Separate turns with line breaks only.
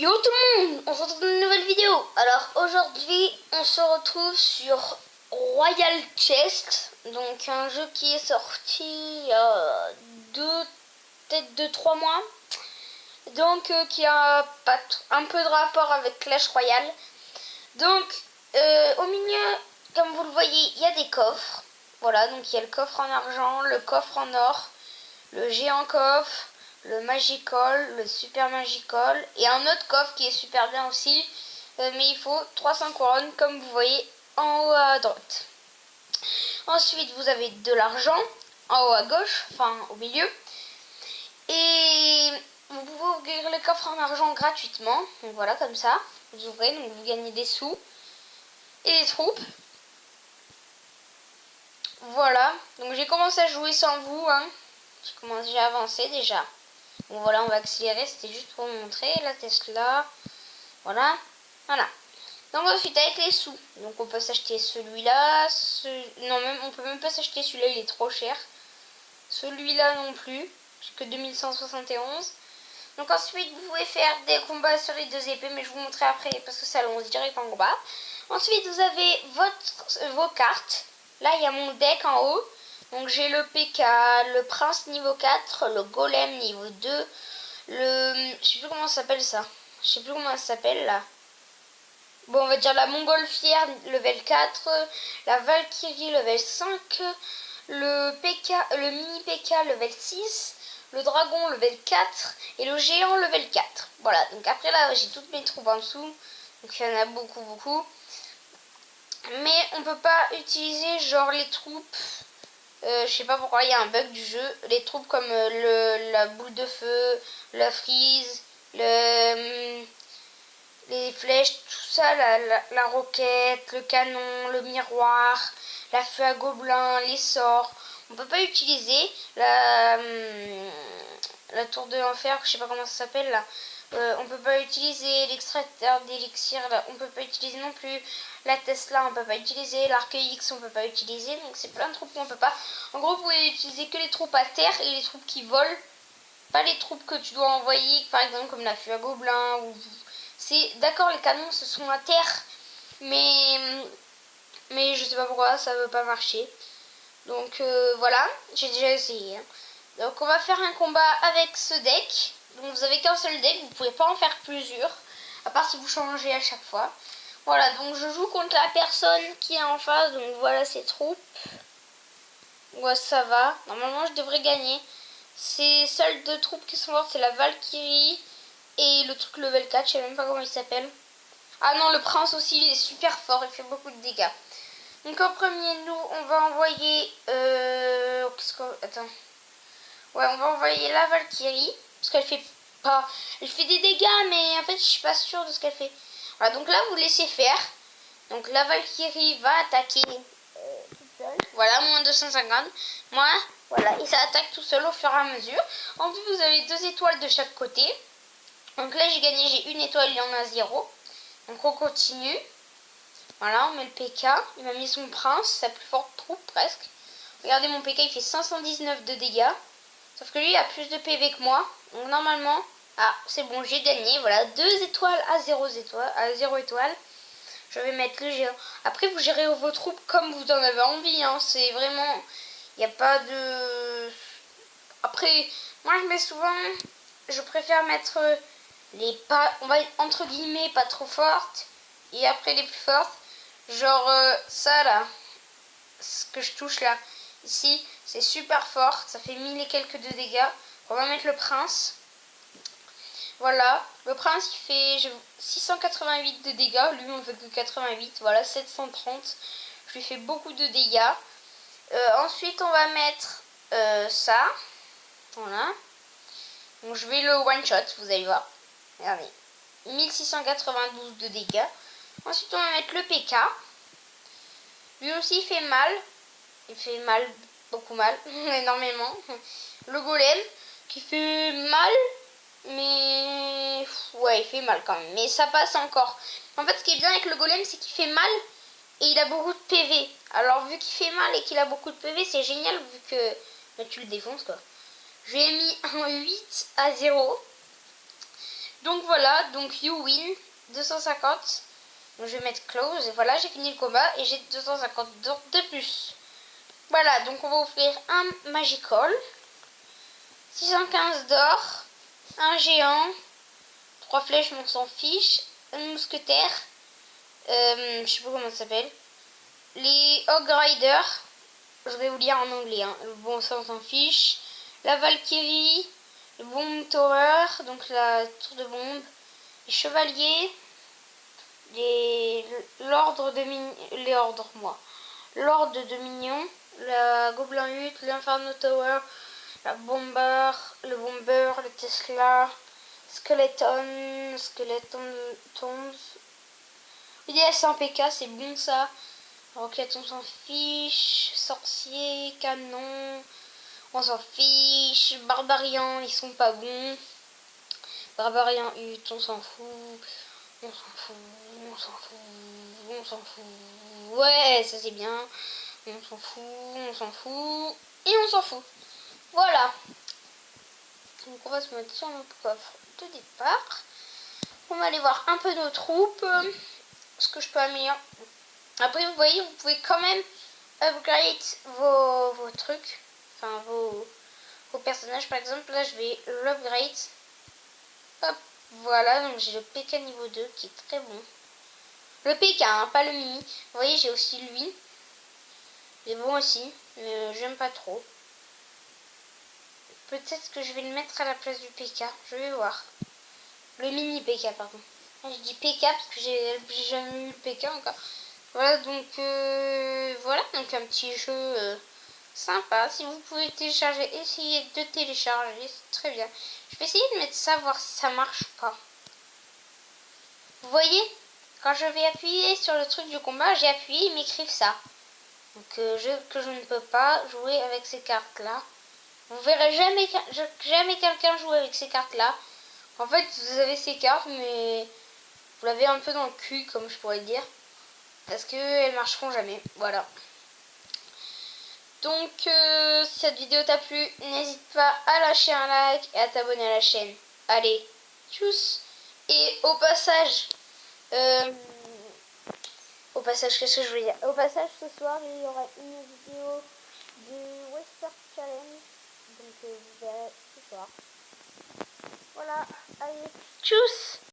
Yo tout le monde, on se retrouve dans une nouvelle vidéo. Alors aujourd'hui on se retrouve sur Royal Chest, donc un jeu qui est sorti il y a peut-être 2-3 mois, donc qui a pas un peu de rapport avec Clash Royale. Donc au milieu, comme vous le voyez, il y a des coffres. Voilà, donc il y a le coffre en argent, le coffre en or, le géant coffre, le Magical, le Super Magical et un autre coffre qui est super bien aussi, mais il faut 300 couronnes comme vous voyez en haut à droite. Ensuite vous avez de l'argent en haut à gauche, enfin au milieu, et vous pouvez ouvrir le coffre en argent gratuitement, donc voilà comme ça, vous ouvrez, donc vous gagnez des sous et des troupes. Voilà, donc j'ai commencé à jouer sans vous, hein. J'ai avancé déjà. Bon voilà, on va accélérer, c'était juste pour vous montrer la Tesla. Voilà. Donc ensuite avec les sous, donc on peut s'acheter celui-là, non même on peut même pas s'acheter celui-là, il est trop cher. Celui-là non plus, j'ai que 2171. Donc ensuite vous pouvez faire des combats sur les deux épées, mais je vous montrerai après parce que ça allonge direct en combat. Ensuite vous avez vos cartes. Là il y a mon deck en haut. Donc j'ai le PK, le prince niveau 4, le golem niveau 2, je sais plus comment ça s'appelle ça. Je sais plus comment ça s'appelle là. Bon, on va dire la montgolfière level 4, la Valkyrie level 5, le mini PK level 6, le dragon level 4 et le géant level 4. Voilà, donc après là j'ai toutes mes troupes en dessous. Donc il y en a beaucoup. Mais on peut pas utiliser genre les troupes. Je sais pas pourquoi il y a un bug du jeu. Les troupes comme la boule de feu, la freeze, les flèches, tout ça, la roquette, le canon, le miroir, la feu à gobelin, les sorts. On peut pas utiliser la tour de l'enfer, je sais pas comment ça s'appelle là. On peut pas utiliser l'extracteur d'élixir là. On peut pas utiliser non plus la Tesla, on peut pas utiliser l'arc X, on peut pas utiliser. Donc c'est plein de troupes qu'on peut pas. En gros, vous pouvez utiliser que les troupes à terre et les troupes qui volent. Pas les troupes que tu dois envoyer, par exemple comme la feu à gobelin ou c'est d'accord, les canons ce sont à terre, mais je sais pas pourquoi ça veut pas marcher. Donc voilà, j'ai déjà essayé, hein. Donc on va faire un combat avec ce deck. Donc vous avez qu'un seul deck, vous pouvez pas en faire plusieurs, à part si vous changez à chaque fois. Voilà, donc je joue contre la personne qui est en face, donc voilà ses troupes. Ouais, ça va, normalement je devrais gagner. Ces seules deux troupes qui sont mortes, c'est la Valkyrie et le truc level 4, je sais même pas comment il s'appelle. Ah non, le prince aussi, il est super fort, il fait beaucoup de dégâts. Donc en premier, nous, on va envoyer... Attends. Ouais, on va envoyer la Valkyrie, parce qu'elle fait pas... Elle fait des dégâts, mais en fait, je suis pas sûre de ce qu'elle fait. Voilà, donc là, vous laissez faire. Donc la Valkyrie va attaquer toute seule. Voilà, moins 250. Moi, voilà, et ça attaque tout seul au fur et à mesure. En plus, vous avez 2 étoiles de chaque côté. Donc là, j'ai gagné, j'ai une étoile, il y en a 0. Donc on continue. Voilà, on met le PK. Il m'a mis son prince, sa plus forte troupe presque. Regardez, mon PK, il fait 519 de dégâts. Sauf que lui, il a plus de PV que moi. Donc normalement... Ah, c'est bon, j'ai gagné. Voilà, 2 étoiles à 0 étoile. Je vais mettre le géant. Après, vous gérez vos troupes comme vous en avez envie, hein. C'est vraiment... Il n'y a pas de... Après, moi, je mets souvent... Je préfère mettre les pas... On va entre guillemets, pas trop fortes. Et après, les plus fortes. Genre ça, là. Ce que je touche, là. Ici, c'est super fort. Ça fait 1000 et quelques de dégâts. On va mettre le prince. Voilà, le prince il fait 688 de dégâts, lui on fait que 88, voilà 730, je lui fais beaucoup de dégâts. Ensuite on va mettre ça, voilà, donc je vais le one shot, vous allez voir, regardez, 1692 de dégâts. Ensuite on va mettre le PK, lui aussi il fait mal, beaucoup mal, énormément. Le golem qui fait mal, mais ouais, il fait mal quand même. Mais ça passe encore. En fait, ce qui est bien avec le golem, c'est qu'il fait mal et il a beaucoup de PV. Alors, vu qu'il fait mal et qu'il a beaucoup de PV, c'est génial vu que bah, tu le défonces quoi. J'ai mis un 8 à 0. Donc voilà, donc you win, 250. Donc je vais mettre close et voilà, j'ai fini le combat et j'ai 250 d'or de plus. Voilà, donc on va offrir un magical, 615 d'or, un géant, 3 flèches, mais on s'en fiche, un mousquetaire, je sais pas comment ça s'appelle, les Hog Riders, je vais vous lire en anglais, hein. Bon ça on s'en fiche, la Valkyrie, le Bomb Tower, donc la tour de bombe, les chevaliers, l'ordre de l'ordre de minions, la Gobelin Hut, l'Inferno Tower, la Bomber, le Tesla, Skeleton Tombs. Il y a 100 PK, c'est bon ça. Roquette, on s'en fiche. Sorcier, canon, on s'en fiche. Barbarian, ils sont pas bons. Barbarian Hut, on s'en fout. On s'en fout, on s'en fout, on s'en fout. Ouais, ça c'est bien. On s'en fout, on s'en fout. Et on s'en fout. Voilà. Donc on va se mettre sur notre coffre de départ. On va aller voir un peu nos troupes. Ce que je peux améliorer. Après vous voyez, vous pouvez quand même upgrade vos trucs. Enfin vos personnages. Par exemple là je vais l'upgrade. Hop, voilà, donc j'ai le PK niveau 2 qui est très bon. Le PK, hein, pas le mini. Vous voyez, j'ai aussi lui. Il est bon aussi, mais j'aime pas trop. Peut-être que je vais le mettre à la place du PK. Je vais voir. Le mini PK, pardon. Je dis PK parce que j'ai jamais eu le PK encore. Voilà, donc voilà, donc un petit jeu sympa. Si vous pouvez télécharger, essayez de télécharger, c'est très bien. Je vais essayer de mettre ça, voir si ça marche pas. Vous voyez, quand je vais appuyer sur le truc du combat, j'ai appuyé, ils m'écrivent ça. Donc que je ne peux pas jouer avec ces cartes-là. Vous verrez jamais quelqu'un jouer avec ces cartes-là. En fait, vous avez ces cartes, mais vous l'avez un peu dans le cul, comme je pourrais dire. Parce qu'elles marcheront jamais. Voilà. Donc, si cette vidéo t'a plu, n'hésite pas à lâcher un like et à t'abonner à la chaîne. Allez, tchuss. Et qu'est-ce que je veux dire? Au passage, ce soir, il y aura une vidéo du Western Challenge. Donc, vous verrez ce soir. Voilà, allez, tchuss!